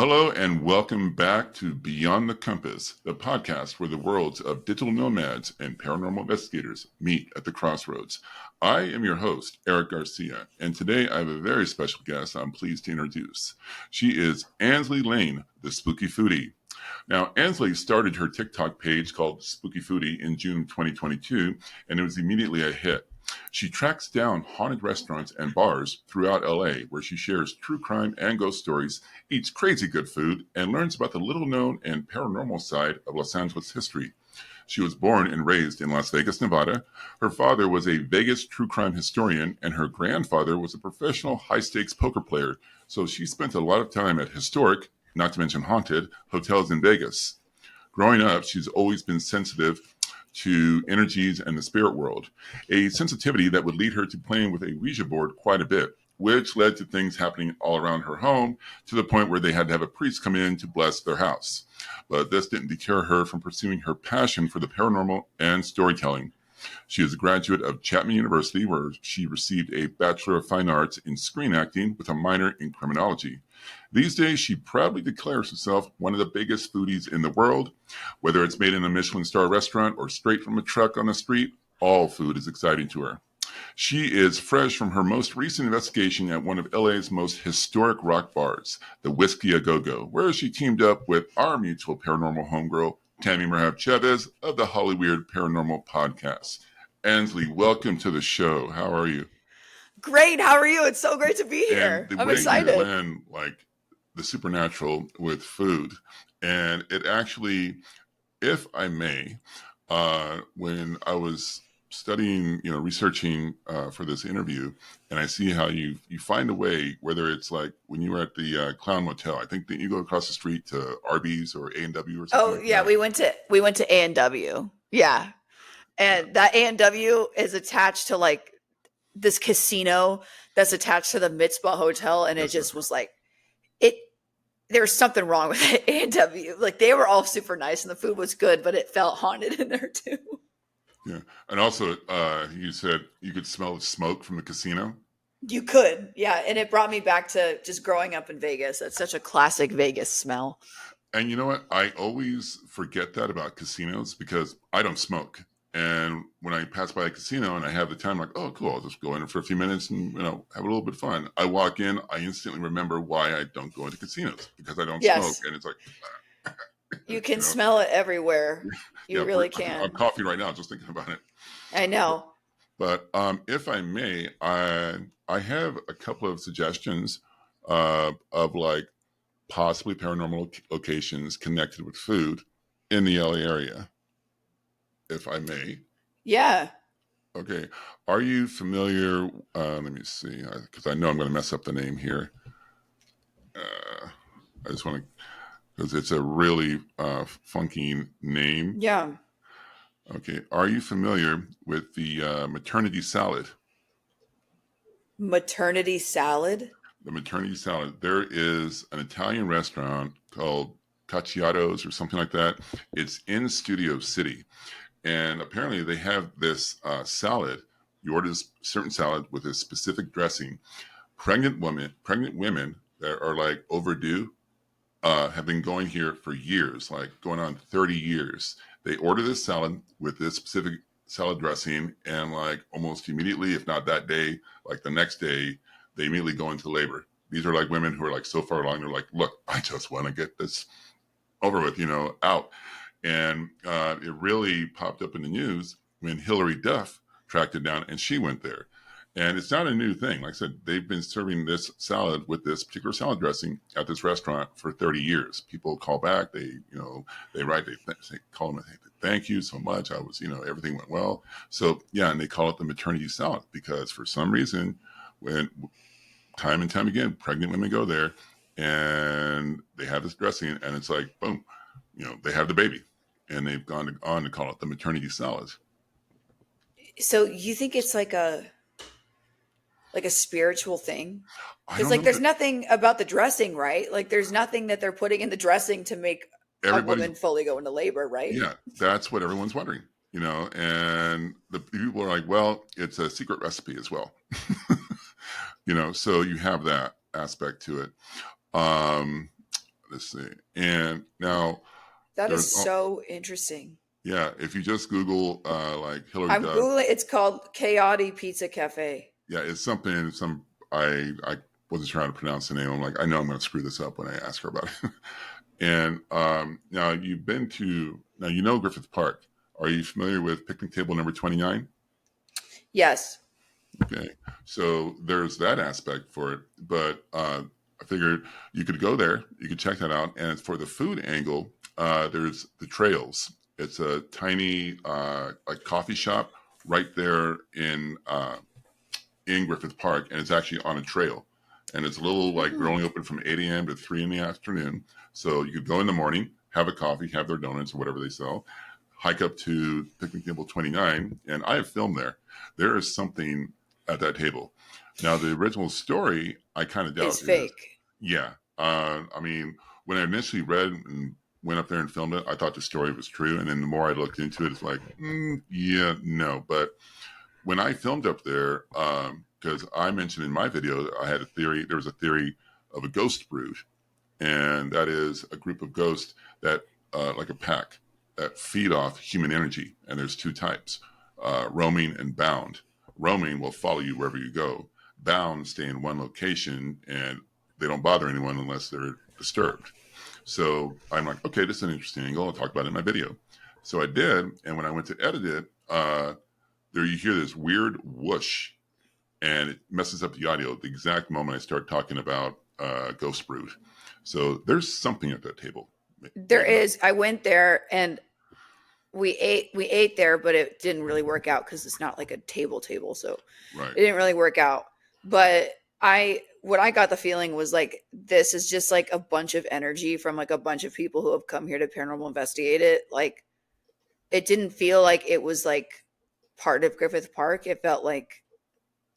hello, and welcome back to Beyond the Compass, the podcast where the worlds of digital nomads and paranormal investigators meet at the crossroads. I am your host, Eric Garcia, and today I have a very special guest I'm pleased to introduce. She is Ansley Lane, the Spooky Foodie. Now, Ansley started her TikTok page called Spooky Foodie in June 2022, and it was immediately a hit. She tracks down haunted restaurants and bars throughout LA where she shares true crime and ghost stories, eats crazy good food, and learns about the little known and paranormal side of Los Angeles history. She was born and raised in Las Vegas, Nevada. Her father was a Vegas true crime historian, and her grandfather was a professional high stakes poker player. So she spent a lot of time at historic, not to mention haunted, hotels in Vegas. Growing up, she's always been sensitive to energies and the spirit world, a sensitivity that would lead her to playing with a Ouija board quite a bit, which led to things happening all around her home to the point where they had to have a priest come in to bless their house. But this didn't deter her from pursuing her passion for the paranormal and storytelling. She is a graduate of Chapman University, where she received a Bachelor of Fine Arts in Screen Acting with a minor in Criminology. These days, she proudly declares herself one of the biggest foodies in the world. Whether it's made in a Michelin star restaurant or straight from a truck on the street, all food is exciting to her. She is fresh from her most recent investigation at one of LA's most historic rock bars, the Whiskey A Go-Go, where she teamed up with our mutual paranormal homegirl, Tammy Merhab Chavez of the Hollyweird Paranormal Podcast. Ansley, welcome to the show. How are you? Great. How are you? It's so great to be here. And the I'm way excited. you blend like the supernatural with food, and it actually, if I may, when I was studying, researching for this interview, and I see how you find a way, whether it's like when you were at the Clown Motel, I think that you go across the street to Arby's or A&W or something. Oh, yeah, we went to A&W. Yeah. And that A&W is attached to like this casino that's attached to the Mitzvah Hotel, and it just was like there's something wrong with it. A&W. Like they were all super nice and the food was good, but it felt haunted in there too. Yeah. And also, you said you could smell the smoke from the casino. You could, yeah. And it brought me back to just growing up in Vegas. It's such a classic Vegas smell. And you know what? I always forget that about casinos because I don't smoke. And when I pass by a casino and I have the time, like, oh, cool, I'll just go in for a few minutes and, have a little bit of fun. I walk in, I instantly remember why I don't go into casinos because I don't smoke. And it's like, you can smell it everywhere. You really can. I'm coughing right now just thinking about it. I know. But if I may, I have a couple of suggestions of like possibly paranormal locations connected with food in the LA area, if I may. Yeah. Okay. Are you familiar? Let me see, because I know I'm going to mess up the name here. I just want to, because it's a really funky name. Yeah. Okay. Are you familiar with the Maternity salad? Maternity salad? The Maternity salad. There is an Italian restaurant called Cacciato's or something like that. It's in Studio City. And apparently they have this salad. You order this certain salad with a specific dressing. Pregnant women that are like overdue have been going here for years, like going on 30 years. They order this salad with this specific salad dressing, and like almost immediately, if not that day, like the next day, they immediately go into labor. These are like women who are like so far along. They're like, look, I just want to get this over with, out. And it really popped up in the news when Hilary Duff tracked it down and she went there. And it's not a new thing. Like I said, they've been serving this salad with this particular salad dressing at this restaurant for 30 years. People call back, they write, they call them, thank you so much. I was, everything went well. So yeah, and they call it the maternity salad because for some reason, when time and time again, pregnant women go there and they have this dressing and it's like, boom, they have the baby and they've gone on to call it the maternity salad. So you think it's like a spiritual thing? Because like there's nothing about the dressing, right? Like there's nothing that they're putting in the dressing to make a woman fully go into labor, right? Yeah, that's what everyone's wondering, and the people are like, well, it's a secret recipe as well. So you have that aspect to it. Let's see. And now That is there's, so interesting. yeah, if you just Google like Hilary I'm Duff, Googling, it's called Chaotic Pizza Cafe. yeah, it's something, I wasn't trying to pronounce the name. I'm like, I know I'm going to screw this up when I ask her about it. And now now you know Griffith Park. Are you familiar with picnic table number 29? Yes. Okay, so there's that aspect for it, but I figured you could go there, you could check that out, and for the food angle, there's the Trails. It's a tiny like coffee shop right there in Griffith Park, and it's actually on a trail, and it's a little like they're only open from 8 a.m. to 3 in the afternoon, so you could go in the morning, have a coffee, have their donuts or whatever they sell, hike up to picnic table 29, and I have filmed there. There is something at that table. Now, the original story, I kind of doubt It's is, fake. yeah. I mean, when I initially read and went up there and filmed it, I thought the story was true. And then the more I looked into it, it's like, yeah, no. But when I filmed up there, because I mentioned in my video, I had a theory, there was a theory of a ghost brood. And that is a group of ghosts that, like a pack, that feed off human energy. And there's two types, roaming and bound. Roaming will follow you wherever you go. Bound stay in one location and they don't bother anyone unless they're disturbed. So I'm like, okay, this is an interesting angle. I'll talk about it in my video. So I did. And when I went to edit it, there you hear this weird whoosh and it messes up the audio at the exact moment I start talking about Ghost Brood. So there's something at that table. There is. I went there and we ate there, but it didn't really work out because it's not like a table, so Right. it didn't really work out. But what I got the feeling was like this is just like a bunch of energy from like a bunch of people who have come here to paranormal investigate it. Like it didn't feel like it was like part of Griffith Park. It felt like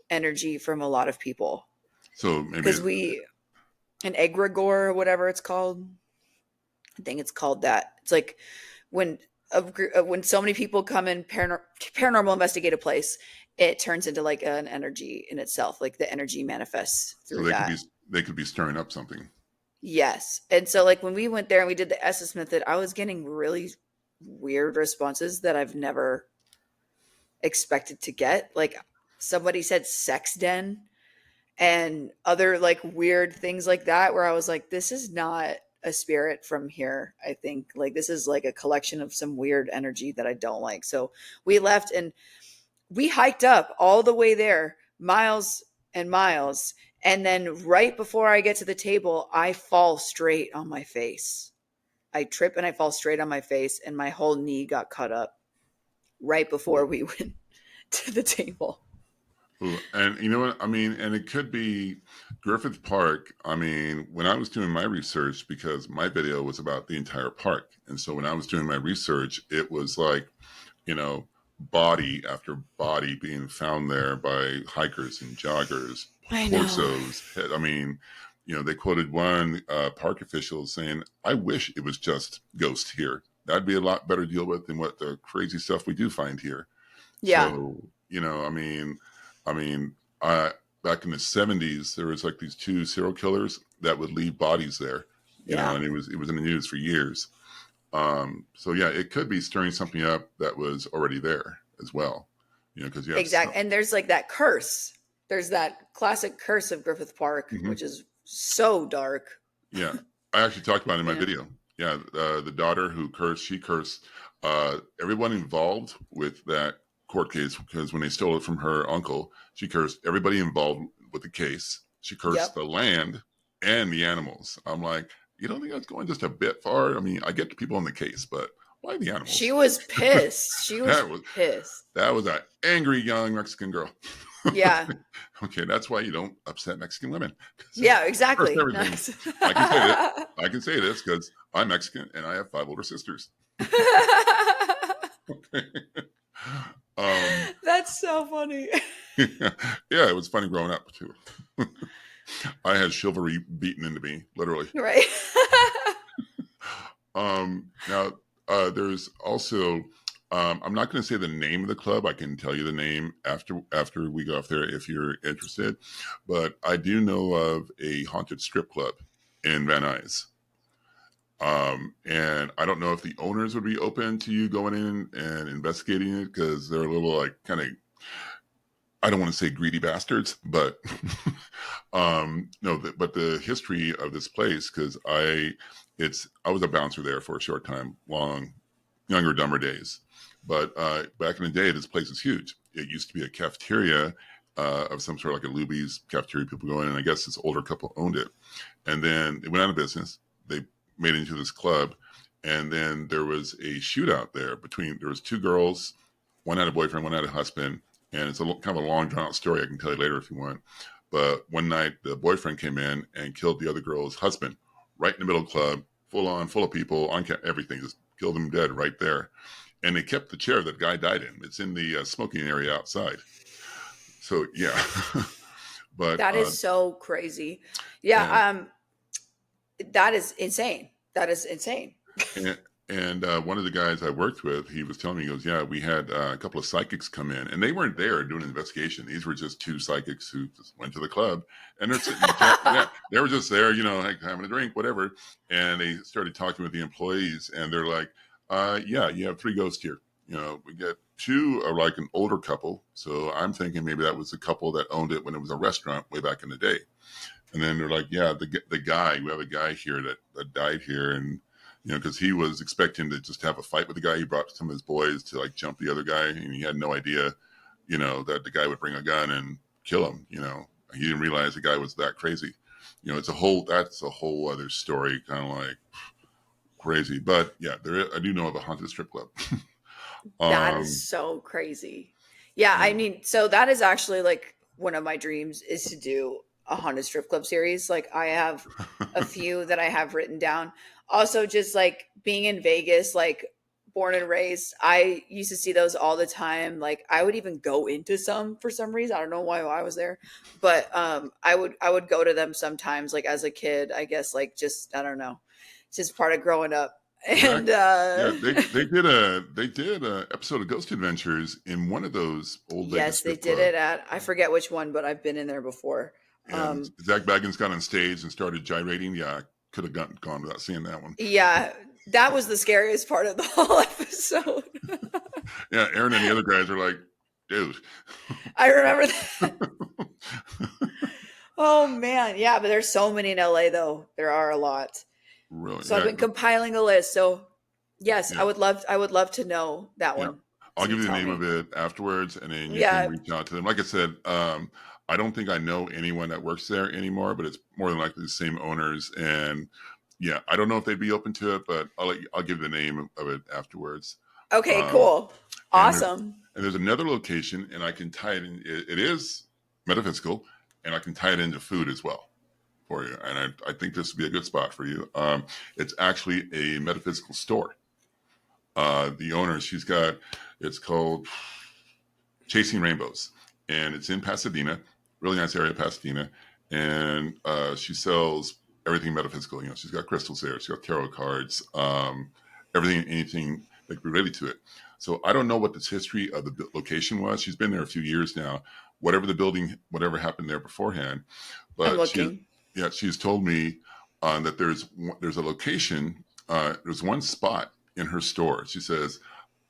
energy from a lot of people So maybe, because an egregore or whatever it's called. I think it's called that. It's like when when so many people come in paranormal investigative place, it turns into like an energy in itself. Like the energy manifests so through that. they could be stirring up something. Yes. And so like when we went there and we did the Estes method, I was getting really weird responses that I've never expected to get. Like somebody said sex den and other like weird things like that where I was like, this is not a spirit from here. I think like this is like a collection of some weird energy that I don't like. So we left and we hiked up all the way there, miles and miles. And then right before I get to the table, I fall straight on my face. I trip and I fall straight on my face, and my whole knee got cut up right before we went to the table. Ooh, and you know what? I mean, and it could be Griffith Park. I mean, when I was doing my research, because my video was about the entire park. And so when I was doing my research, it was like, you know, body after body being found there by hikers and joggers, I know. torsos. I mean, you know, they quoted one park official saying, I wish it was just ghosts here. That'd be a lot better to deal with than what the crazy stuff we do find here. Yeah. So, you know, I mean, I back in the 70s, there was like these two serial killers that would leave bodies there, you know, Yeah. and it was in the news for years. So yeah, it could be stirring something up that was already there as well, you know, because you have Exactly. And there's like that curse. There's that classic curse of Griffith Park, Mhm. which is so dark. Yeah, I actually talked about it in my Yeah. video. Yeah, the daughter who cursed, she cursed everyone involved with that court case because when they stole it from her uncle, she cursed everybody involved with the case. She cursed Yep. the land and the animals. I'm like, you don't think that's going just a bit far? I mean, I get the people in the case, but why the animals? She was pissed. She was pissed. That was an angry young Mexican girl. Yeah. Okay, that's why you don't upset Mexican women. Yeah, exactly. Everything. Nice. I can say this because I'm Mexican and I have 5 older sisters. Okay. That's so funny. Yeah, it was funny growing up too. I had chivalry beaten into me, literally. Right. Now, there's also, I'm not going to say the name of the club. I can tell you the name after we go off there if you're interested. But I do know of a haunted strip club in Van Nuys. And I don't know if the owners would be open to you going in and investigating it, because they're a little like kind of, I don't want to say greedy bastards, but no, but the history of this place, because I was a bouncer there for a short time, long, younger, dumber days. But back in the day, this place is huge. It used to be a cafeteria of some sort, like a Luby's cafeteria. People go in, and I guess this older couple owned it. And then it went out of business. They made it into this club. And then there was a shootout there there was two girls. One had a boyfriend, one had a husband. And it's kind of a long, drawn out story. I can tell you later if you want. But one night, the boyfriend came in and killed the other girl's husband right in the middle of the club, full on, full of people, on everything, just killed him dead right there. And they kept the chair that the guy died in. It's in the smoking area outside. So, yeah. But That is so crazy. Yeah. That is insane. That is insane. And one of the guys I worked with, he was telling me, he goes, yeah, we had a couple of psychics come in, and they weren't there doing an investigation. These were just two psychics who just went to the club, and they're sitting, yeah, they were just there, like having a drink, whatever. And they started talking with the employees, and they're like, yeah, you have three ghosts here. We get two are like an older couple. So I'm thinking maybe that was the couple that owned it when it was a restaurant way back in the day. And then they're like, yeah, the guy, we have a guy here that died here. And, because he was expecting to just have a fight with the guy. He brought some of his boys to like jump the other guy. And he had no idea, that the guy would bring a gun and kill him. He didn't realize the guy was that crazy. That's a whole other story, kind of like crazy. But yeah, I do know of a haunted strip club. That is so crazy. Yeah. I mean, so that is actually like one of my dreams is to do a haunted strip club series. Like I have a few that I have written down. Also, just like being in Vegas, like born and raised, I used to see those all the time. Like I would even go into some for some reason. I don't know why I was there, but I would go to them sometimes, like as a kid. I guess like just I don't know, it's just part of growing up. And yeah, they did a episode of Ghost Adventures in one of those old Vegas yes, they strip did clubs. it at I forget which one, but I've been in there before. And Zach Baggins got on stage and started gyrating. Yeah, I could have gone without seeing that one. Yeah, that was the scariest part of the whole episode. Yeah, Aaron and the other guys are like, dude. I remember that. Oh man, yeah, but there's so many in LA though. There are a lot. Really? So Yeah, I've been compiling a list. So yes, yeah, I would love to know that yeah. one. I'll So give you you the tell name of me. it afterwards, and then you can Yeah. reach out to them. Like I said, I don't think I know anyone that works there anymore, but it's more than likely the same owners. And yeah, I don't know if they'd be open to it, but I'll give the name of it afterwards. Okay, Um, cool. and Awesome. there's another location, and I can tie it in. It is metaphysical, and I can tie it into food as well for you. And I think this would be a good spot for you. It's actually a metaphysical store. The owner, it's called Chasing Rainbows, and it's in Pasadena, really nice area of Pasadena. And she sells everything metaphysical. She's got crystals there, she's got tarot cards, everything, anything that could be related to it. So I don't know what this history of the location was. She's been there a few years now. Whatever happened there beforehand, I'm but looking. she's told me that there's a location. There's one spot in her store. She says,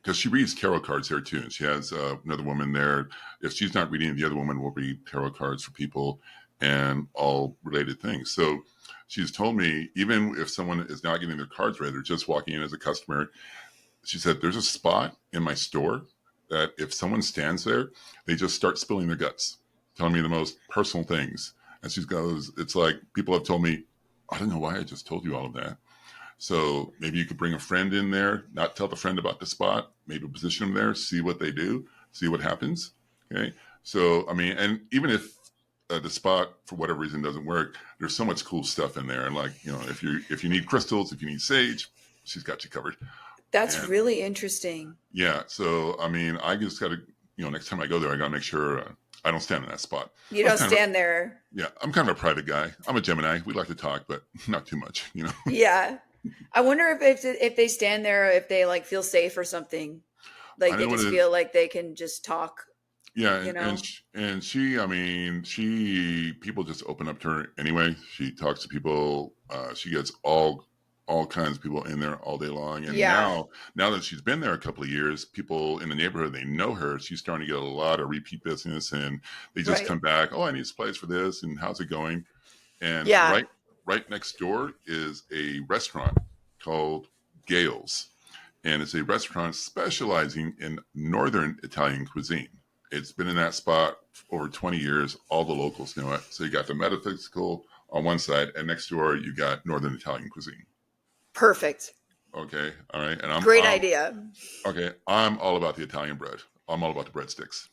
because she reads tarot cards there too. And she has another woman there. If she's not reading, the other woman will read tarot cards for people and all related things. So she's told me, even if someone is not getting their cards read, they're just walking in as a customer, she said, there's a spot in my store that if someone stands there, they just start spilling their guts, telling me the most personal things. And she goes, it's like people have told me, I don't know why I just told you all of that. So maybe you could bring a friend in there, not tell the friend about the spot, maybe position them there, see what they do, see what happens. Okay. So, I mean, and even if the spot for whatever reason doesn't work, there's so much cool stuff in there. And like, if you need crystals, if you need sage, she's got you covered. That's And really interesting. yeah, so I mean, I just got to, next time I go there, I got to make sure I don't stand in that spot. You don't stand there. Yeah, I'm kind of a private guy. I'm a Gemini. We like to talk, but not too much. Yeah. I wonder if they stand there, if they like feel safe or something. Like I they know what just it. feel like they can just talk, Yeah, you know? and she, I mean, people just open up to her anyway. She talks to people. She gets all all kinds of people in there all day long. And Yeah. now that she's been there a couple of years, people in the neighborhood, they know her. She's starting to get a lot of repeat business, and they just Right. come back. Oh, I need supplies for this, and how's it going? And Yeah. right next door is a restaurant called Gale's, and it's a restaurant specializing in Northern Italian cuisine. It's been in that spot for over 20 years. All the locals know it. So you got the Metaphysical on one side, and next door you got Northern Italian cuisine. Perfect. Okay, all right, and Great idea. okay. I'm all about the Italian bread. I'm all about the breadsticks.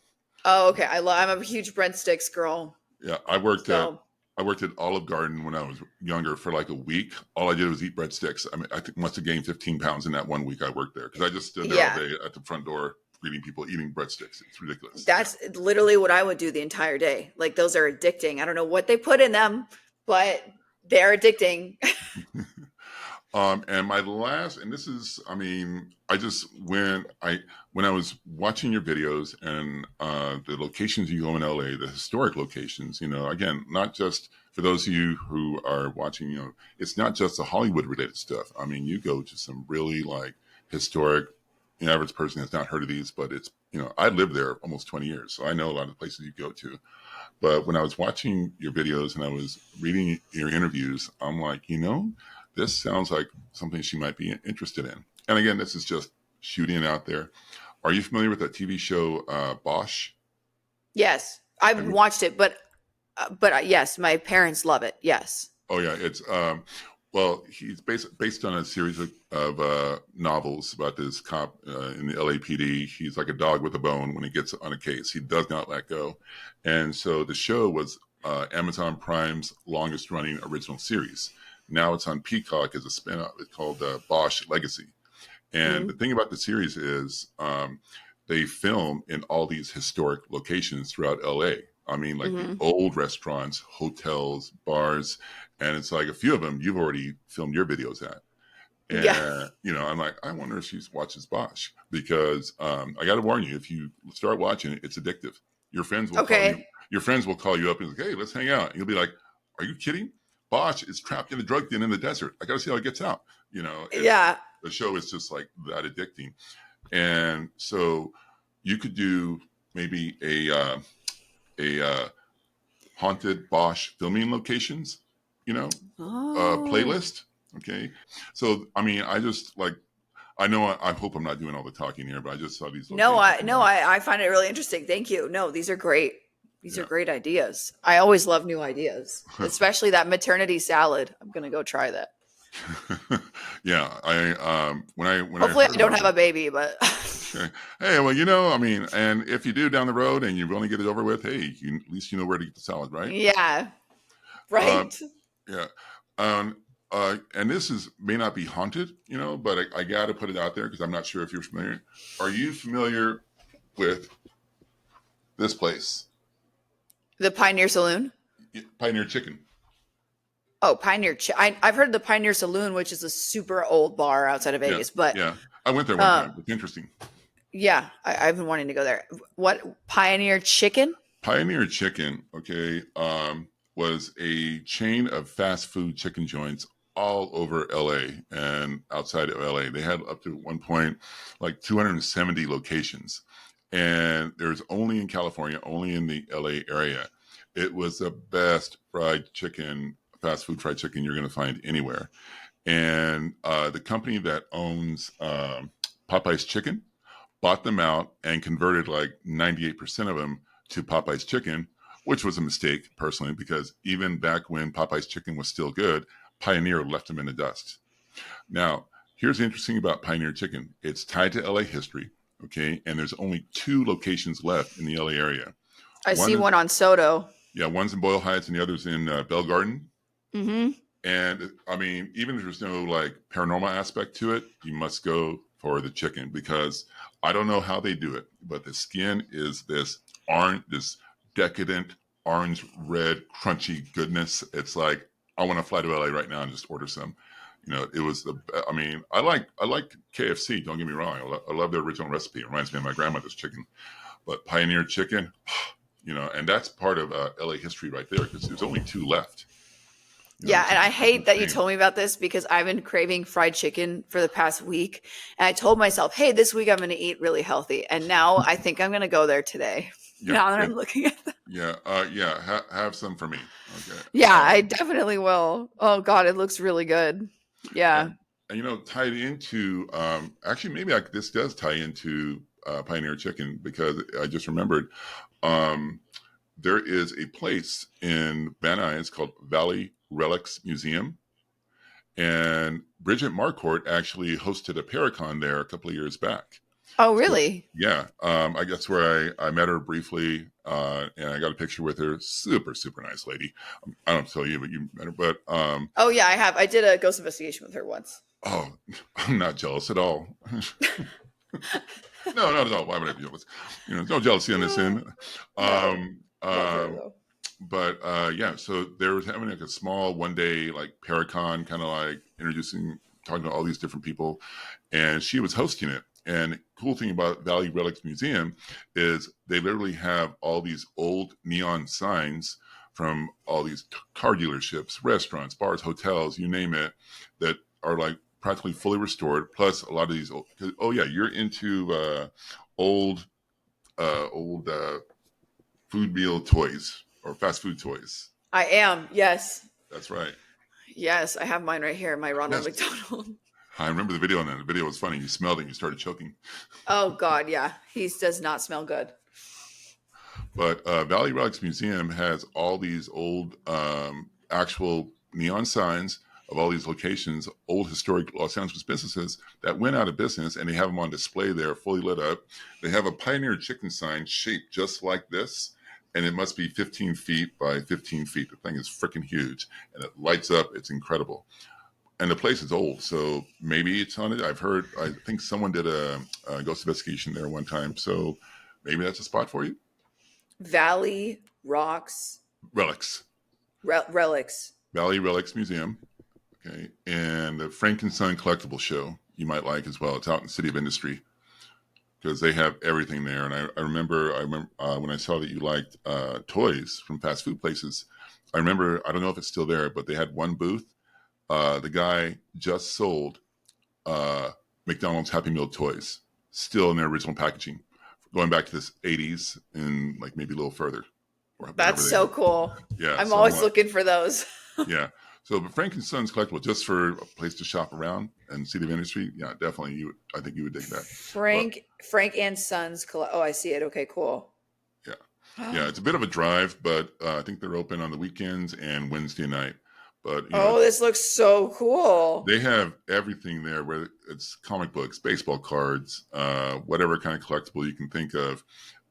Oh, okay. I'm a huge breadsticks girl. Yeah, So I worked at Olive Garden when I was younger for like a week. All I did was eat breadsticks. I mean, I think must have gained 15 pounds in that 1 week I worked there because I just stood there all yeah, day at the front door greeting people eating breadsticks. It's ridiculous. that's literally what I would do the entire day. Like those are addicting. I don't know what they put in them, but they're addicting. And my last, and this is, I mean, I just when I was watching your videos and the locations you go in LA, the historic locations, you know, again, not just for those of you who are watching, you know, it's not just the Hollywood related stuff. I mean, you go to some really like historic. The average person has not heard of these, but it's, you know, I lived there almost 20 years, so I know a lot of the places you go to. But when I was watching your videos and I was reading your interviews, I'm like, you know, this sounds like something she might be interested in. And again, this is just shooting it out there. Are you familiar with that TV show, Bosch? Yes, Have I've you- watched it, but yes, my parents love it. Yes. Oh yeah, it's well, he's based on a series of novels about this cop in the LAPD. He's like a dog with a bone when he gets on a case. He does not let go, and so the show was Amazon Prime's longest running original series. Now it's on Peacock as a spinoff. It's called Bosch Legacy. And the Mhm. thing about the series is they film in all these historic locations throughout LA. I mean, like the Mhm. old restaurants, hotels, bars, and it's like a few of them you've already filmed your videos at. Yeah. And you know, I'm like, I wonder if she watches Bosch because I got to warn you, if you start watching it, it's addictive. Your friends will call you. Okay. Your friends will call you up and like, hey, let's hang out. And you'll be like, are you kidding? Bosch is trapped in a drug den in the desert. I got to see how it gets out. You know, it's Yeah. the show is just like that addicting. And so you could do maybe a haunted Bosch filming locations, you know, Oh. playlist. Okay, so I mean, I just like I know I hope I'm not doing all the talking here, but I just saw these No, locations. I find it really interesting. Thank you. No, these are great. These are great ideas. I always love new ideas, Yeah, especially that maternity salad. I'm gonna go try that. yeah. When I Hopefully, heard I don't about have this, a baby, but okay. Hey, well, you know, I mean, and if you do down the road and you want to get it over with, hey, at least you know where to get the salad, right? yeah, Uh, right. yeah. Um, and this is may not be haunted, you know, but I got to put it out there because I'm not sure if you're familiar. Are you familiar with this place, The Pioneer Saloon. Pioneer Chicken? Oh, I've heard of the Pioneer Saloon, which is a super old bar outside of Yeah, Vegas. But yeah. I went there one uh, time. It's interesting. yeah, I've been wanting to go there. What Pioneer Chicken? Pioneer Chicken, okay, was a chain of fast food chicken joints all over LA and outside of LA. They had up to one point like 270 locations. And there's only in California, only in the LA area. It was the best fried chicken, fast food fried chicken you're going to find anywhere. And the company that owns Popeye's Chicken bought them out and converted like 98% of them to Popeye's Chicken, which was a mistake personally, because even back when Popeye's Chicken was still good, Pioneer left them in the dust. Now, here's the interesting about Pioneer Chicken. It's tied to LA history, okay? And there's only two locations left in the LA area. I One see is, one on Soto. yeah, one's in Boyle Heights and the other's in Bell Garden. Mm-hmm. And I mean, even if there's no like paranormal aspect to it, you must go for the chicken because I don't know how they do it, but the skin is this orange, this decadent orange red crunchy goodness. It's like I want to fly to LA right now and just order some. You know, it was the. I mean, I like KFC. Don't get me wrong. I love their original recipe. It reminds me of my grandmother's chicken. But Pioneer Chicken, you know, and that's part of LA history right there because there's only two left. Yeah, and I hate that you Shame. told me about this because I've been craving fried chicken for the past week. And I told myself, hey, this week I'm going to eat really healthy. And now I think I'm going to go there today. Yeah, Now that yeah, I'm looking at them. yeah, have some for me. Okay. Yeah, I definitely will. Oh, God, it looks really good. Yeah. And tied into actually maybe this does tie into Pioneer Chicken because I just remembered um, there is a place in Van Nuys called Valley Relics Museum, and Bridget Marcourt actually hosted a Paracon there a couple of years back. Oh, So, really? yeah, I guess where I met her briefly, and I got a picture with her. Super, super nice lady. I don't tell you, but you met her. But Oh, yeah, I have. I did a ghost investigation with her once. oh, I'm not jealous at all. No, not at all. Why would I be jealous? No jealousy on this end. No. Um, Love her, um, though. but yeah, so there was having like a small 1 day like Paracon, kind of like introducing, talking to all these different people, and she was hosting it. And cool thing about Valley Relics Museum is they literally have all these old neon signs from all these car dealerships, restaurants, bars, hotels, you name it, that are like practically fully restored. Plus a lot of these. Oh yeah, you're into old old food meal toys or fast food toys. I am. Yes. That's right. Yes, I have mine right here, my Ronald Yes, McDonald. I remember the video on that. The video was funny. You smelled it and you started choking. Oh, God, yeah. He does not smell good. But Valley Relics Museum has all these old actual neon signs of all these locations, old historic Los Angeles businesses that went out of business, and they have them on display there, fully lit up. They have a Pioneer Chicken sign shaped just like this, and it must be 15 feet by 15 feet. The thing is freaking huge, and it lights up. It's incredible. And the place is old, so maybe it's on it. I think someone did a ghost investigation there one time, so maybe that's a spot for you. Valley Rocks Relics. Relics. Valley Relics Museum, okay, and the Frank and Son Collectible Show you might like as well. It's out in City of Industry because they have everything there. And I remember when I saw that you liked toys from fast food places. I remember, I don't know if it's still there, but they had one booth. The guy just sold uh, McDonald's Happy Meal toys, still in their original packaging, going back to this 80s and like maybe a little further or That's whatever they so were. cool. Yeah, I'm so I'm always like, looking for those. yeah. So, but Frank and Son's Collectible, just for a place to shop around and City of Industry, yeah, definitely. I think you would dig that. But Frank and Sons. Oh, I see it. Okay, cool. yeah, yeah, it's a bit of a drive, but I think they're open on the weekends and Wednesday night. But Oh, this looks so cool. they have everything there. Where it's comic books, baseball cards, whatever kind of collectible you can think of,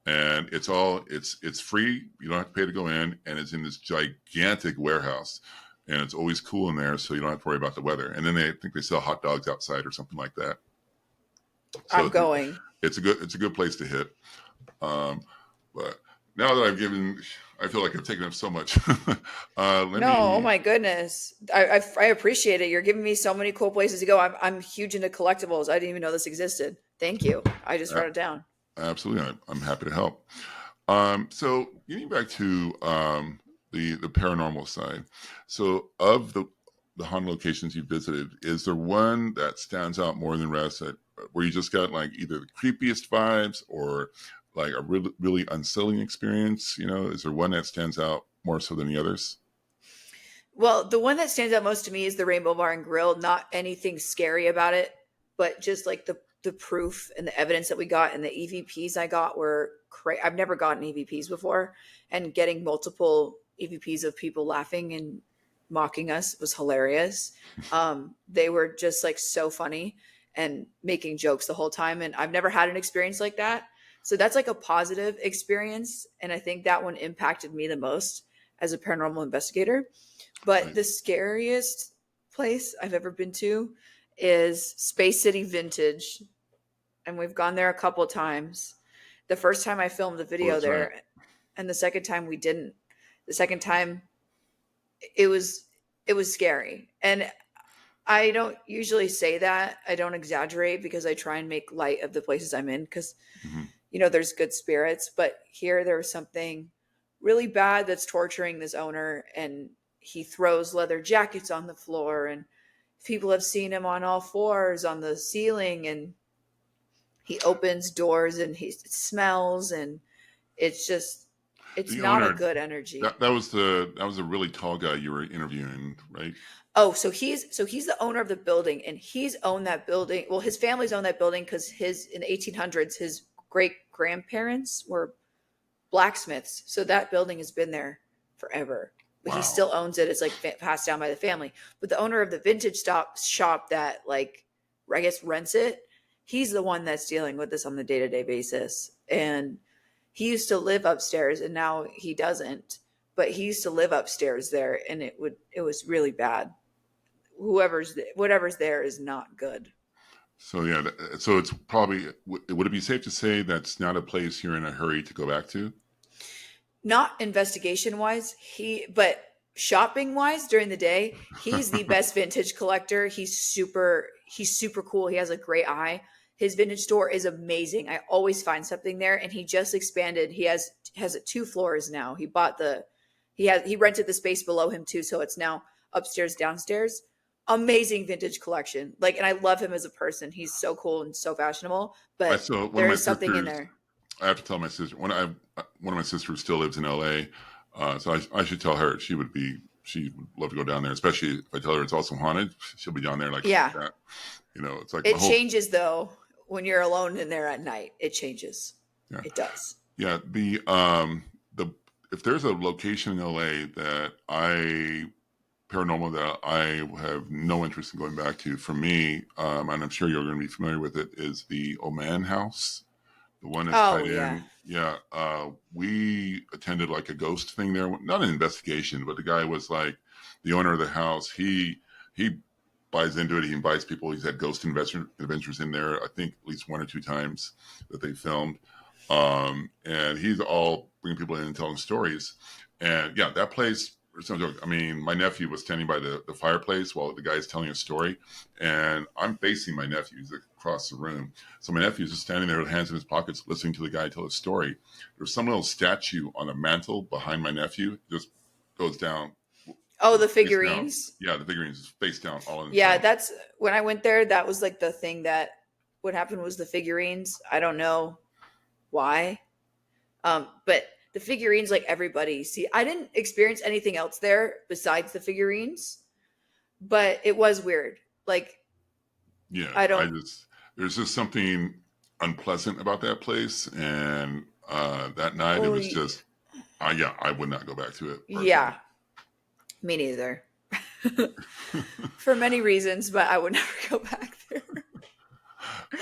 and it's free. You don't have to pay to go in, and it's in this gigantic warehouse, and it's always cool in there, so you don't have to worry about the weather. And then I think they sell hot dogs outside or something like that. I'm So going. it's a good place to hit. But now that I feel like I've taken up so much. Let No, oh me. my goodness. I appreciate it. You're giving me so many cool places to go. I'm huge into collectibles. I didn't even know this existed. Thank you. I just Uh, wrote it down. Absolutely, I'm happy to help. So getting back to the paranormal side. So of the haunted locations you visited, is there one that stands out more than the rest that where you just got like either the creepiest vibes or like a really, really unsettling experience? Is there one that stands out more so than the others? Well, the one that stands out most to me is the Rainbow Bar and Grill. Not anything scary about it, but just like the proof and the evidence that we got and the EVPs I got were crazy. I've never gotten EVPs before, and getting multiple EVPs of people laughing and mocking us was hilarious. They were just like so funny and making jokes the whole time, and I've never had an experience like that. So that's like a positive experience, and I think that one impacted me the most as a paranormal investigator. But Right. the scariest place I've ever been to is Space City Vintage. And we've gone there a couple times. The first time I filmed the Oh, video that's right. there, and the second time we didn't. The second time it was it was scary. And I don't usually say that. I don't exaggerate because I try and make light of the places I'm in because Hmm. there's good spirits, but here there was something really bad that's torturing this owner, and he throws leather jackets on the floor, and people have seen him on all fours on the ceiling, and he opens doors and he smells, and it's just, it's The not a owner, good energy. that was a really tall guy you were interviewing, right? Oh, so he's the owner of the building, and he's owned that building. Well, his family's owned that building because his in the 1800s, his great grandparents were blacksmiths. So that building has been there forever. But he Wow. still owns it. It's like passed down by the family. But the owner of the vintage shop that, like, I guess rents it, he's the one that's dealing with this on the day-to-day basis. And he used to live upstairs, and now he doesn't. But he used to live upstairs there, and it was really bad. Whatever's there is not good. So yeah, so it's probably, would it be safe to say that's not a place you're in a hurry to go back to? Not investigation wise, but shopping wise during the day, he's the best vintage collector. He's super cool. He has a great eye. His vintage store is amazing. I always find something there, and he just expanded. He has it 2 floors now. He rented the space below him too, so it's now upstairs, downstairs. Amazing vintage collection. Like, and I love him as a person. He's so cool and so fashionable, I but saw one of there my is something in sisters. there. I have to tell my sister one of my sisters still lives in L.A. So I should tell her she would love to go down there, especially if I tell her it's also haunted. She'll be down there like Yeah. that. You know, it's like my It whole changes though when you're alone in there at night. It changes. yeah It does. yeah the if there's a location in L.A. paranormal that I have no interest in going back to. For me, and I'm sure you're going to be familiar with it, is the Oman House. The one that's Oh tied yeah. in. Yeah. We attended like a ghost thing there. Not an investigation, but the guy was like the owner of the house. He buys into it. He invites people. He's had adventures in there, I think at least 1 or 2 times that they filmed. And he's all bringing people in and telling stories. And yeah, that place, it's no joke. I mean, my nephew was standing by the fireplace while the guy's telling a story, and I'm facing my nephew. He's across the room. So my nephew's just standing there with hands in his pockets listening to the guy tell a story. There's some little statue on a mantle behind my nephew, just goes down, Oh, the face down. figurines. Yeah, the figurines is face down all in Yeah, itself. that's when I went there. That was like the thing that what happened was the figurines. I don't know why, but the figurines, like everybody. See, I didn't experience anything else there besides the figurines, but it was weird. Like Yeah, I don't. there's just something unpleasant about that place, and that night it Oh, was just, yeah, I would not go back to it personally. yeah, me neither. For many reasons, but I would never go back there.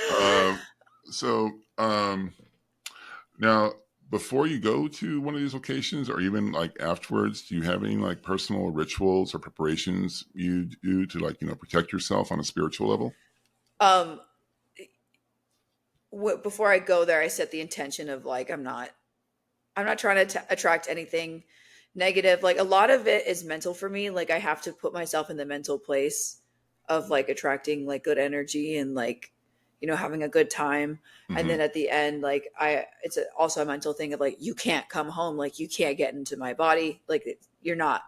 Um, so now, before you go to one of these locations, or even like afterwards, do you have any like personal rituals or preparations you do to like protect yourself on a spiritual level? um, before I go there, I set the intention of like I'm not trying to attract anything negative. Like a lot of it is mental for me. Like I have to put myself in the mental place of like attracting like good energy and like having a good time. And Hmm. then at the end, like it's also a mental thing of like you can't come home, like you can't get into my body, like you're not.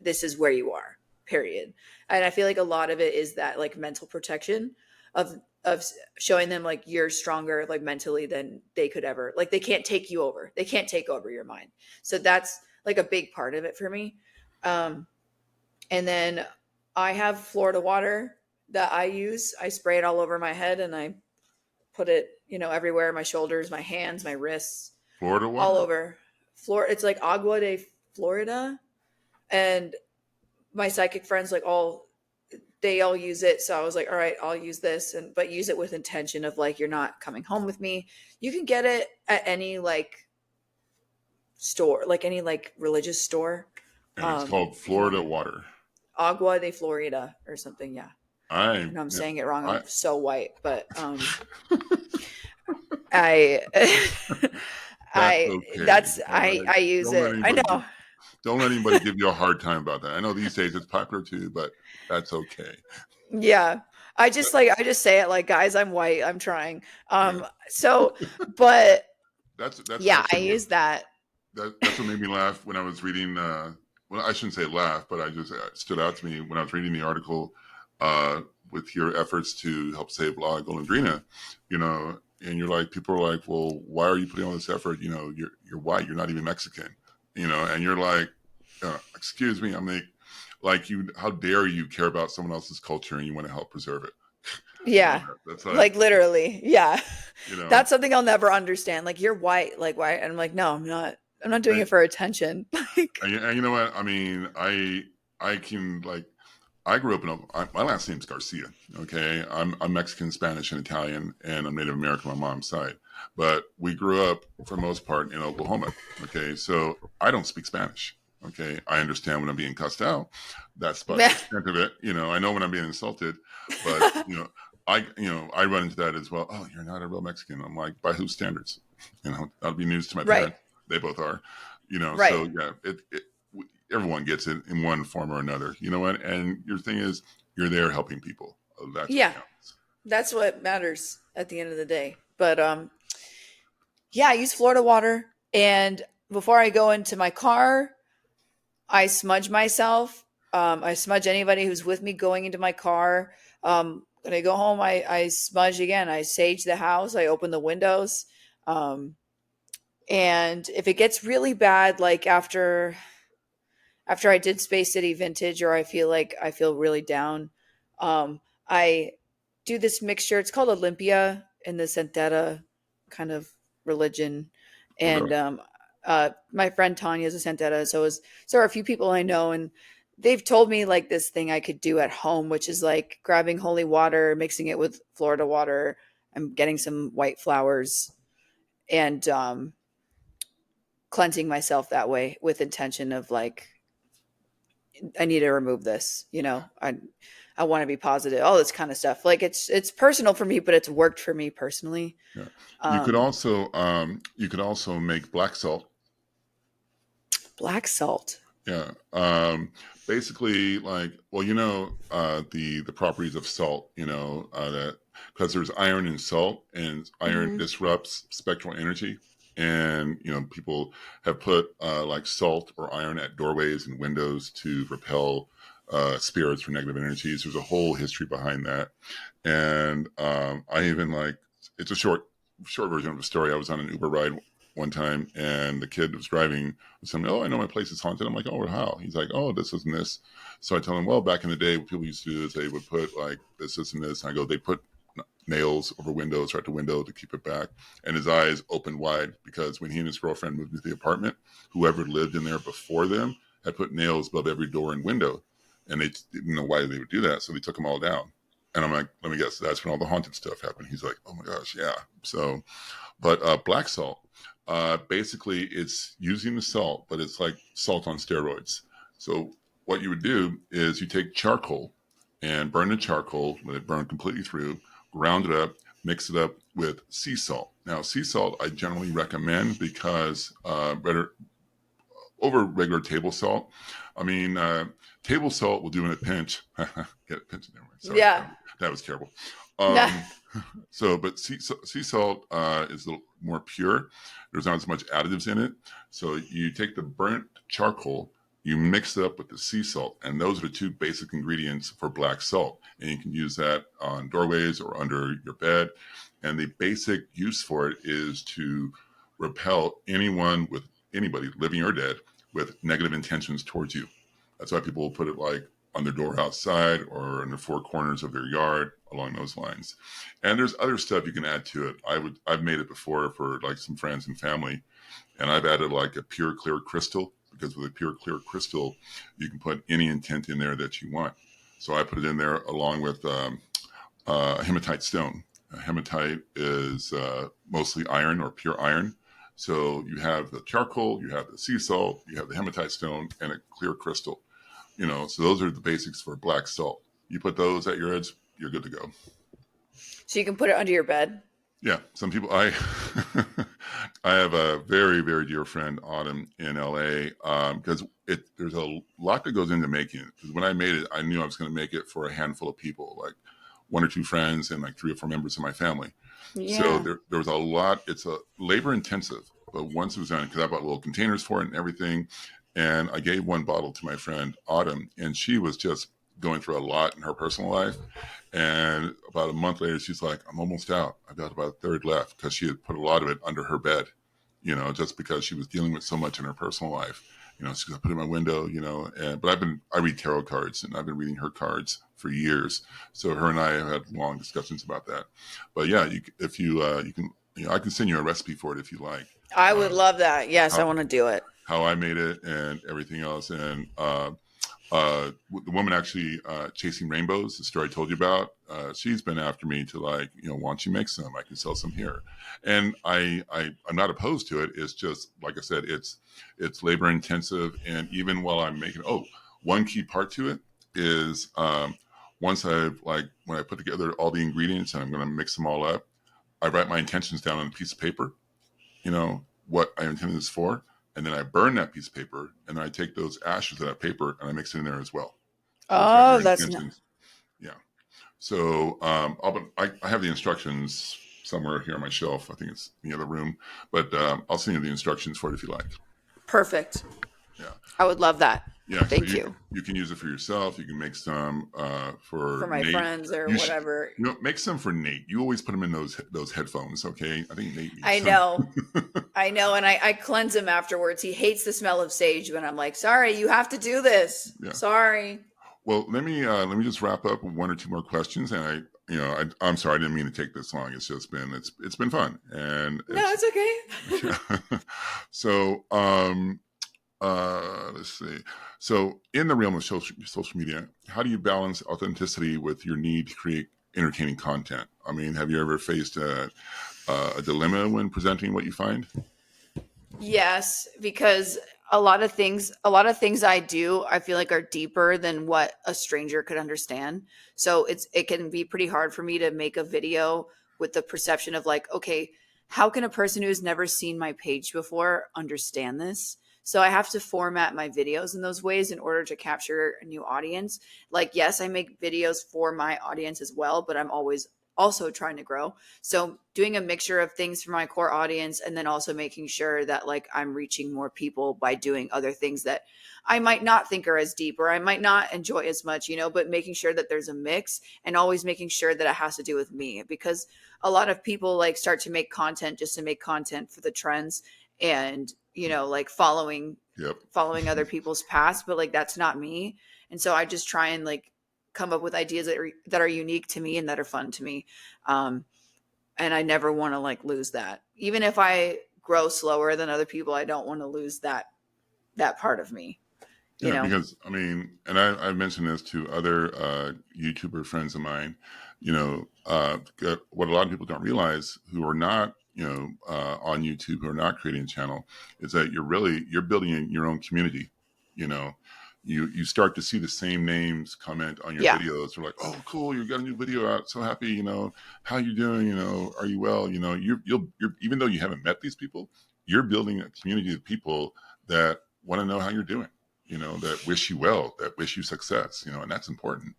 This is where you are. Period. And I feel like a lot of it is that like mental protection of of showing them like you're stronger like mentally than they could ever, like they can't take you over, they can't take over your mind. So that's like a big part of it for me. um and then I have Florida water that I use. I spray it all over my head, and I put it everywhere, my shoulders, my hands, my wrists, Florida all water? over. Florida, it's like Agua de Florida. And my psychic friends like all they all use it, so I was like, all right, I'll use this, and but use it with intention of like you're not coming home with me. You can get it at any like store, like any like religious store. And it's called If you want Florida water. Agua de Florida or something. Yeah, I, I know I'm saying it wrong. I'm I, so white, but I that's I okay. that's All right. I use Don't let it. I anybody give know. don't let anybody give you a hard time about that. I know these days it's popular too, but that's okay. Yeah. I just say it like, guys, I'm white. I'm trying. Yeah. So but That's yeah, I actually use that. that's what made me laugh when I was reading. well, I shouldn't say laugh, but I just it stood out to me when I was reading the article uh, with your efforts to help save La Golondrina, you know, and you're like, people are like, well, why are you putting all this effort? You know, you're white, you're not even Mexican, you know, and you're like, excuse me, I'm like you, how dare you care about someone else's culture and you want to help preserve it? You know, Yeah. that's like, Like literally. Yeah. you know, That's something I'll never understand. Like you're white, like why? And I'm like, no, I'm not. I'm not doing and, it for attention. Like and you know what? I mean, I can like I grew up my last name's Garcia. Okay, I'm Mexican, Spanish, and Italian, and I'm Native American on my mom's side. But we grew up for the most part in Oklahoma. Okay, so I don't speak Spanish. Okay, I understand when I'm being cussed out. That's about the extent of it. You know, I know when I'm being insulted, but I run into that as well. Oh, you're not a real Mexican. I'm like, by whose standards? You know, that'll be news to my right. parents. They both are. You know, Right. so yeah, everyone gets it in one form or another. You know what? And your thing is, you're there helping people. That's what Yeah. counts. That's what matters at the end of the day. But yeah, I use Florida water, and before I go into my car, I smudge myself. I smudge anybody who's with me going into my car. When I go home, I smudge again. I sage the house. I open the windows. Um, and if it gets really bad, like after I did Space City Vintage, or I feel like I feel really down, I do this mixture. It's called Olympia in the Santetta kind of religion, and Okay. my friend Tanya is a Santetta, so are a few people I know, and they've told me like this thing I could do at home, which is like grabbing holy water, mixing it with Florida water, and getting some white flowers, and cleansing myself that way with intention of like I need to remove this, I want to be positive, all this kind of stuff. Like it's personal for me, but it's worked for me personally. Yeah. Um You could also make black salt. Black salt. Yeah. Basically, like, well, the properties of salt. That because there's iron in salt, and iron Hmm. disrupts spectral energy. And people have put like salt or iron at doorways and windows to repel spirits or negative energies. There's a whole history behind that, and I even like it's a short version of a story. I was on an Uber ride one time, and the kid was driving was telling me, "Oh, I know my place is haunted." I'm like, "Oh, how?" He's like, "Oh, this and this." So I tell him, "Well, back in the day, what people used to do is they would put like this, and this." And I go, "They put nails over windows, right to window to keep it back." And his eyes opened wide because when he and his girlfriend moved into the apartment, whoever lived in there before them had put nails above every door and window, and they didn't know why they would do that, so they took them all down. And I'm like, let me guess, that's when all the haunted stuff happened. He's like, oh my gosh, yeah. So, but black salt, basically, it's using the salt, but it's like salt on steroids. So what you would do is you take charcoal and burn the charcoal, let it burn completely through, ground it up, mix it up with sea salt. Now, sea salt I generally recommend because better over regular table salt. I mean, table salt will do in a pinch. Get a pinch. Never mind. Sorry, Yeah. that was terrible. Nah. Um, but sea salt is a little more pure. There's not as much additives in it. So you take the burnt charcoal, you mix it up with the sea salt, and those are the two basic ingredients for black salt. And you can use that on doorways or under your bed. And the basic use for it is to repel anybody, living or dead, with negative intentions towards you. That's why people will put it like on their door outside or in the four corners of their yard, along those lines. And there's other stuff you can add to it. I've made it before for like some friends and family, and I've added like a pure clear crystal, because with a pure clear crystal, you can put any intent in there that you want. So I put it in there along with hematite stone. Hematite is mostly iron or pure iron. So you have the charcoal, you have the sea salt, you have the hematite stone, and a clear crystal. So those are the basics for black salt. You put those at your edge, you're good to go. So you can put it under your bed. Yeah, some people. I I have a very very dear friend Autumn in LA, because there's a lot that goes into making it. Because when I made it, I knew I was going to make it for a handful of people, like one or two friends and like three or four members of my family. So Yeah. there was a lot. It's a labor intensive, but once it was done, because I bought little containers for it and everything, And I gave one bottle to my friend Autumn, and she was just going through a lot in her personal life. And about a month later, she's like, I'm almost out. I've got about a third left, because she had put a lot of it under her bed, just because she was dealing with so much in her personal life. She's going to put it in my window, but I read tarot cards, and I've been reading her cards for years. So her and I have had long discussions about that. But yeah, if you can, I can send you a recipe for it if you like. I would love that. Yes, I want to do it. How I made it and everything else. And the woman actually chasing rainbows, the story I told you about, she's been after me to why don't you make some? I can sell some here. And I'm not opposed to it. It's just, like I said, it's labor intensive. And even while I'm making, one key part to it is once when I put together all the ingredients and I'm going to mix them all up, I write my intentions down on a piece of paper, what I intended this for. And then I burn that piece of paper, and then I take those ashes of that paper and I mix it in there as well. So that's nice. Yeah. So I have the instructions somewhere here on my shelf. I think it's in the other room, but I'll send you the instructions for it if you like. Perfect. Yeah. I would love that. Yeah. Thank you. You can use it for yourself. You can make some for my Nate. friends or whatever. Make some for Nate. You always put him in those headphones. Okay. I think Nate needs I know. I know. And I cleanse him afterwards. He hates the smell of sage, but I'm like, sorry, you have to do this. Yeah. Sorry. Well, let me just wrap up with one or two more questions. And I'm sorry, I didn't mean to take this long. It's just been, it's been fun. And it's okay. Yeah. So, let's see. So in the realm of social media, how do you balance authenticity with your need to create entertaining content? I mean, have you ever faced a dilemma when presenting what you find? Yes, because a lot of things I do, I feel like are deeper than what a stranger could understand. So it can be pretty hard for me to make a video with the perception of like, okay, how can a person who has never seen my page before understand this? So I have to format my videos in those ways in order to capture a new audience. Like, yes, I make videos for my audience as well, but I'm always also trying to grow. So doing a mixture of things for my core audience, and then also making sure that like I'm reaching more people by doing other things that I might not think are as deep or I might not enjoy as much, but making sure that there's a mix and always making sure that it has to do with me, because a lot of people like start to make content just to make content for the trends and, like following other people's paths, but like that's not me. And so I just try and like come up with ideas that are unique to me and that are fun to me. And I never want to like lose that. Even if I grow slower than other people, I don't want to lose that part of me. Because I mean, and I've mentioned this to other YouTuber friends of mine, what a lot of people don't realize who are not, on YouTube, who are not creating a channel, is that you're building your own community. You start to see the same names comment on your videos. They're like, oh, cool, you got a new video out. So happy, how you doing? Are you well? You're even though you haven't met these people, you're building a community of people that want to know how you're doing. That wish you well, that wish you success, and that's important.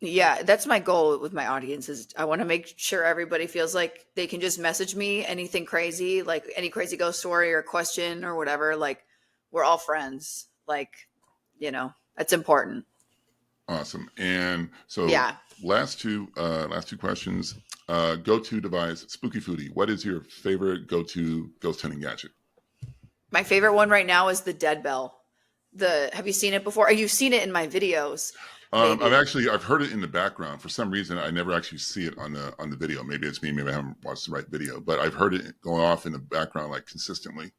Yeah, that's my goal with my audience is I want to make sure everybody feels like they can just message me anything crazy, like any crazy ghost story or question or whatever. Like we're all friends. Like, that's important. Awesome. And so last two questions. Go-to device, Spooky Foodie. What is your favorite go-to ghost hunting gadget? My favorite one right now is the dead bell. Have you seen it before? You've seen it in my videos. I've heard it in the background. For some reason, I never actually see it on the video. Maybe it's me. Maybe I haven't watched the right video, but I've heard it going off in the background like consistently.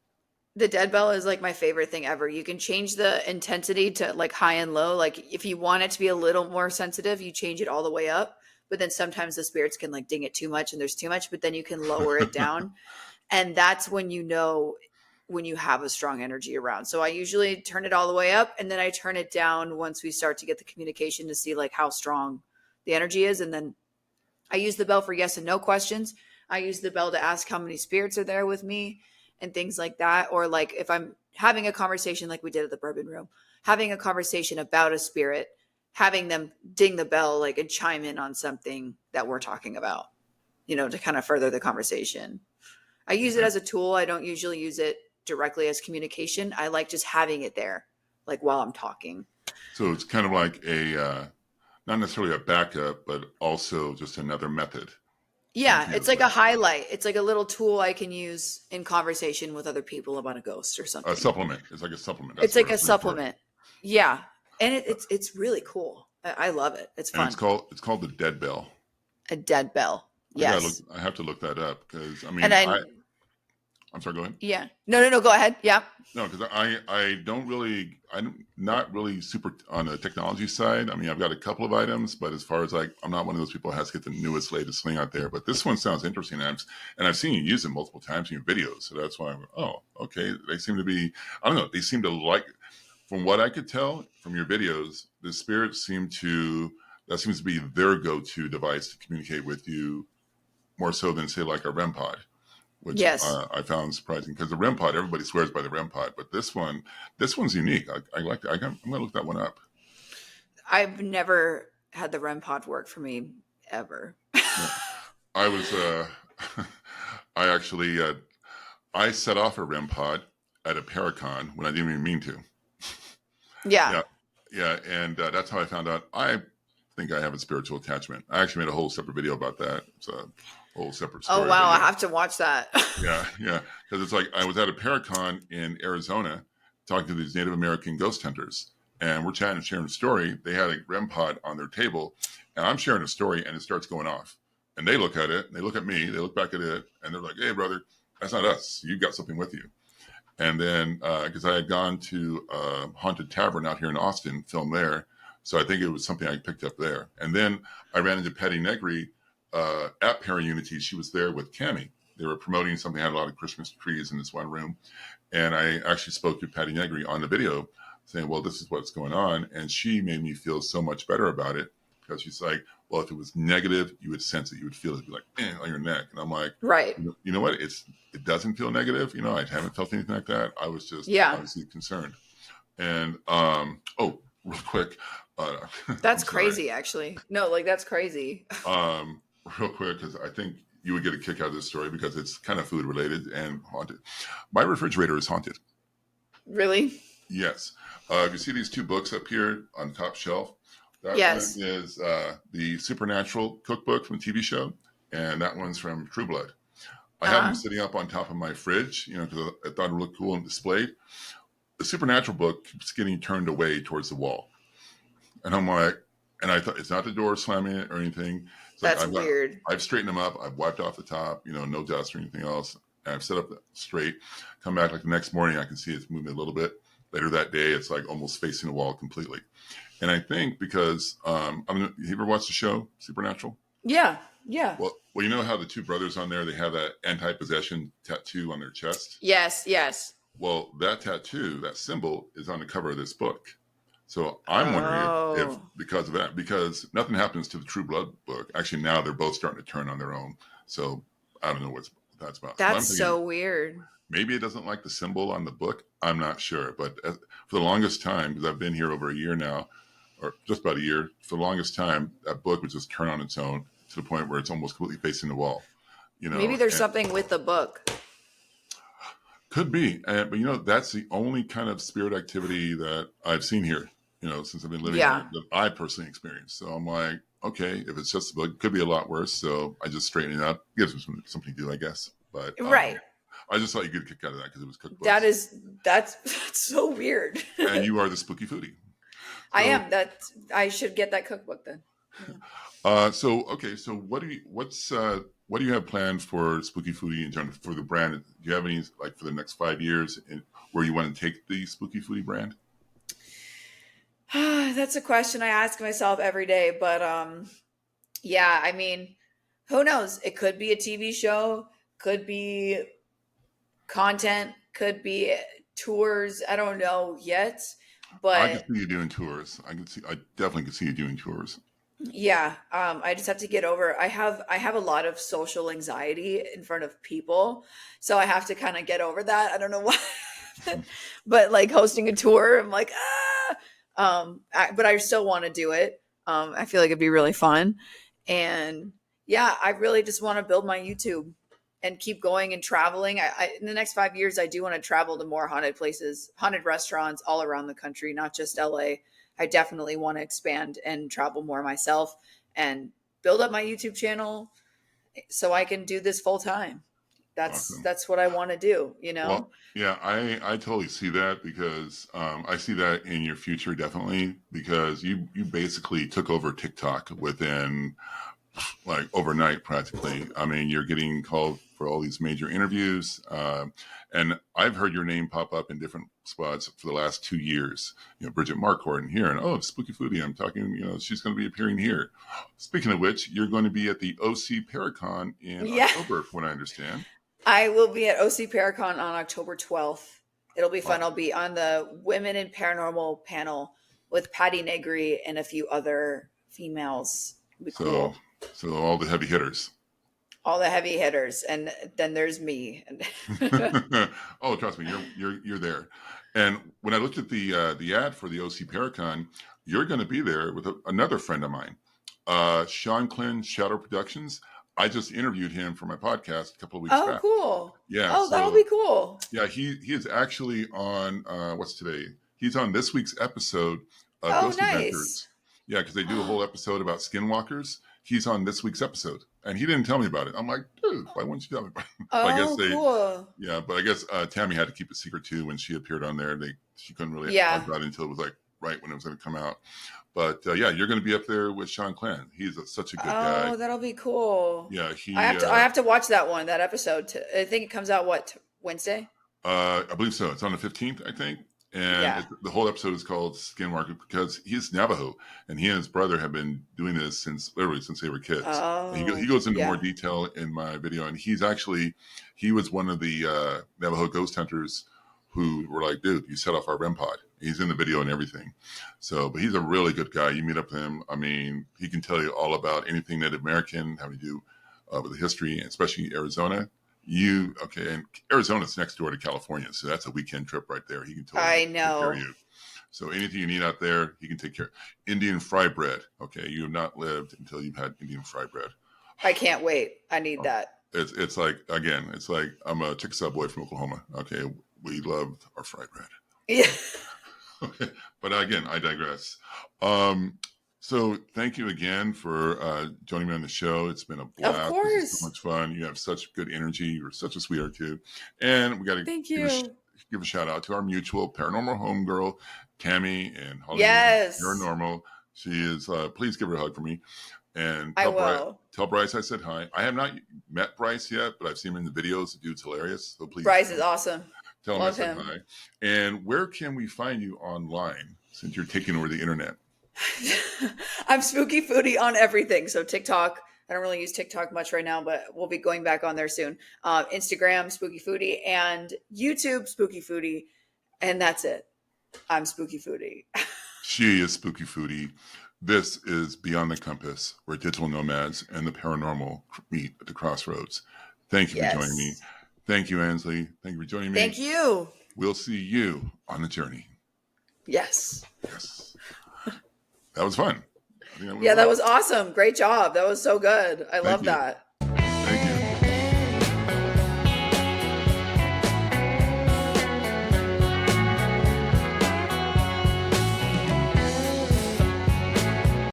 The dead bell is like my favorite thing ever. You can change the intensity to like high and low. Like if you want it to be a little more sensitive, you change it all the way up. But then sometimes the spirits can like ding it too much and there's too much, but then you can lower it down. And that's when when you have a strong energy around. So I usually turn it all the way up and then I turn it down once we start to get the communication to see like how strong the energy is. And then I use the bell for yes and no questions. I use the bell to ask how many spirits are there with me and things like that. Or like if I'm having a conversation like we did at the bourbon room, having a conversation about a spirit, having them ding the bell like and chime in on something that we're talking about, to kind of further the conversation. I use it as a tool. I don't usually use it directly as communication. I like just having it there, like while I'm talking. So it's kind of like a not necessarily a backup, but also just another method. Yeah, it's like a highlight. It's like a little tool I can use in conversation with other people about a ghost or A something. supplement. It's like a supplement. That's It's the word like I a was looking for. supplement. Yeah. And it's really cool. I love it. It's And fun. it's called the Dead Bell. A dead bell. Yes. I have to look that up because I And mean then I'm sorry. Go ahead. yeah. No. Go ahead. Yeah. No, because I'm not really super on the technology side. I mean, I've got a couple of items, but as far as like, I'm not one of those people who has to get the newest, latest thing out there. But this one sounds interesting, and I've seen you use it multiple times in your videos, so that's why oh, okay. They seem to be, I don't know, they seem to like, from what I could tell from your videos, the spirits that seems to be their go-to device to communicate with you more so than say like a REM pod, which Yes. I found surprising because the REM pod, everybody swears by the REM pod, but this one's unique. I like that. I'm gonna look that one up. I've never had the REM pod work for me ever. Yeah. I was, I actually, I set off a REM pod at a Paracon when I didn't even mean to. Yeah. Yeah, yeah, and that's how I found out. I think I have a spiritual attachment. I actually made a whole separate video about that. It's a whole separate Oh story. wow, But I yeah, have to watch that. yeah, because it's like I was at a Paracon in Arizona talking to these Native American ghost hunters, and we're chatting and sharing a story. They had a REM pod on their table, and I'm sharing a story, and it starts going off. And they look at it, and they look at me, they look back at it, and they're like, "Hey, brother, that's not us. You got something with you." And then because I had gone to Haunted Tavern out here in Austin, filmed there, so I think it was something I picked up there. And then I ran into Patty Negri at Unity. She was there with Cami. They were promoting something, had a lot of Christmas trees in this one room. And I actually spoke to Patty Negri on the video saying, well, this is what's going on. And she made me feel so much better about it because she's like, well, if it was negative, you would sense it. You would feel it be like on your neck. And I'm like, Right. you know what? It doesn't feel negative. You know, I haven't felt anything like that. I was just Yeah. obviously concerned. And, oh, real quick. That's crazy, actually. No, like that's crazy. Real quick, because I think you would get a kick out of this story because it's kind of food related and haunted. My refrigerator is haunted. Really? Yes. You see these two books up here on the top shelf? That Yes. one is the Supernatural cookbook from the TV show, and that one's from True Blood. I have them sitting up on top of my fridge, you know, because I thought it would look cool and displayed. The Supernatural book keeps getting turned away towards the wall. And I'm like, and I thought it's not the door slamming it or anything. It's That's like weird. I've straightened them up. I've wiped off the top, you know, no dust or anything else. And I've set up straight. Come back like the next morning, I can see it's moving a little bit. Later that day, it's like almost facing the wall completely. And I think because you ever watched the show Supernatural? Yeah. Yeah. Well, you know how the two brothers on there, they have that anti-possession tattoo on their chest? Yes. Yes. Well, that tattoo, that symbol is on the cover of this book. So I'm wondering if because of that, because nothing happens to the True Blood book. Actually, now they're both starting to turn on their own. So I don't know what that's about. That's so weird. Maybe it doesn't like the symbol on the book. I'm not sure. But for the longest time, because I've been here over a year now, or just about a year, for the longest time, that book would just turn on its own to the point where it's almost completely facing the wall. You know, maybe there's something with the book. Could be. But, you know, that's the only kind of spirit activity that I've seen here, you know, since I've been living here that I personally experienced. So I'm like, okay, if it's just a book, it could be a lot worse. So I just straighten it up. Gives them something to do, I guess. But right. I just thought you could kick out of that because it was cookbooks. That's so weird. And you are the spooky foodie. So, I am. I should get that cookbook then. Yeah. So what do you have planned for Spooky Foodie in terms for the brand? Do you have any like for the next 5 years where you want to take the Spooky Foodie brand? That's a question I ask myself every day, but yeah, I mean, who knows? It could be a TV show, could be content, could be tours. I don't know yet, but I can see you doing tours. I definitely can see you doing tours. Yeah, I just have to get over. I have a lot of social anxiety in front of people, so I have to kind of get over that. I don't know why, but like hosting a tour, I'm like but I still want to do it. I feel like it'd be really fun, and yeah, I really just want to build my YouTube. and keep going and traveling. In the next 5 years, I do want to travel to more haunted places, haunted restaurants all around the country, not just LA. I definitely want to expand and travel more myself and build up my YouTube channel so I can do this full time. Awesome. That's what I want to do, you know? Well, yeah, I totally see that because I see that in your future definitely because you basically took over TikTok within like overnight practically. I mean, you're getting called for all these major interviews, and I've heard your name pop up in different spots for the last 2 years. You know, Bridget Marquardt here, and oh, Spooky Foodie. I'm talking. You know, she's going to be appearing here. Speaking of which, you're going to be at the OC Paracon in Yeah. October, from what I understand. I will be at OC Paracon on October 12th. It'll be fun. Wow. I'll be on the Women in Paranormal panel with Patty Negri and a few other females. It'll be So, cool. so all the heavy hitters. All the heavy hitters, and then there's me. Oh, trust me, you're there. And when I looked at the ad for the OC Paracon, you're going to be there with another friend of mine, Sean Klin, Shadow Productions. I just interviewed him for my podcast a couple of weeks Oh, back. cool. Yeah, Oh, that'll be cool. yeah, he is actually on what's today? He's on this week's episode of Oh, Ghost nice. Adventures. Yeah, because they do a whole episode about skinwalkers. He's on this week's episode, and he didn't tell me about it. I'm like, dude, why wouldn't you tell me about it? But I guess Oh, cool. yeah, but I guess Tammy had to keep it secret too when she appeared on there. She couldn't really talk Yeah. about it until it was like right when it was going to come out. But yeah, you're going to be up there with Sean Clan. He's such a good guy. Oh, that'll be cool. Yeah, I have to watch that episode. I think it comes out Wednesday? I believe so. It's on the 15th, I think. And Yeah. the whole episode is called Skinwalker because he's Navajo and he and his brother have been doing this literally since they were kids. And he Oh, goes into more yeah. detail in my video. And he was one of the Navajo ghost hunters who were like, dude, you set off our REM pod. He's in the video and everything. So, but he's a really good guy. You meet up with him. I mean, he can tell you all about anything Native American, having to do with the history, especially Arizona. And Arizona's next door to California, so that's a weekend trip right there. He can totally I take care of know. you. So anything you need out there, he can take care. Indian fry bread. Okay, you have not lived until you've had Indian fry bread. I can't wait. I need Oh, that. it's like I'm a Chickasaw boy from Oklahoma. Okay, we love our fry bread. Yeah. Okay, but again, I digress. So thank you again for joining me on the show. It's been a blast. Of This is so course. much fun. You have such good energy. You're such a sweetheart too. And we got to Thank give you. a shout out to our mutual paranormal homegirl, Tammy and Hollywood Yes. Paranormal. She is. Please give her a hug for me. And I will. tell Bryce I said hi. I have not met Bryce yet, but I've seen him in the videos. The dude's hilarious. So please Bryce is awesome. tell him I Love said him. hi. And where can we find you online since you're taking over the internet? I'm Spooky Foodie on everything. So TikTok, I don't really use TikTok much right now, but we'll be going back on there soon. Instagram, Spooky Foodie, and YouTube, Spooky Foodie. And that's it. I'm Spooky Foodie. She is Spooky Foodie. This is Beyond the Compass, where digital nomads and the paranormal meet at the crossroads. Thank you for joining me. Yes. Thank you, Ansley. Thank you for joining me. Thank you. We'll see you on the journey. Yes. Yes. That was fun. Yeah, that was awesome. Great job. That was so good. I love you. that.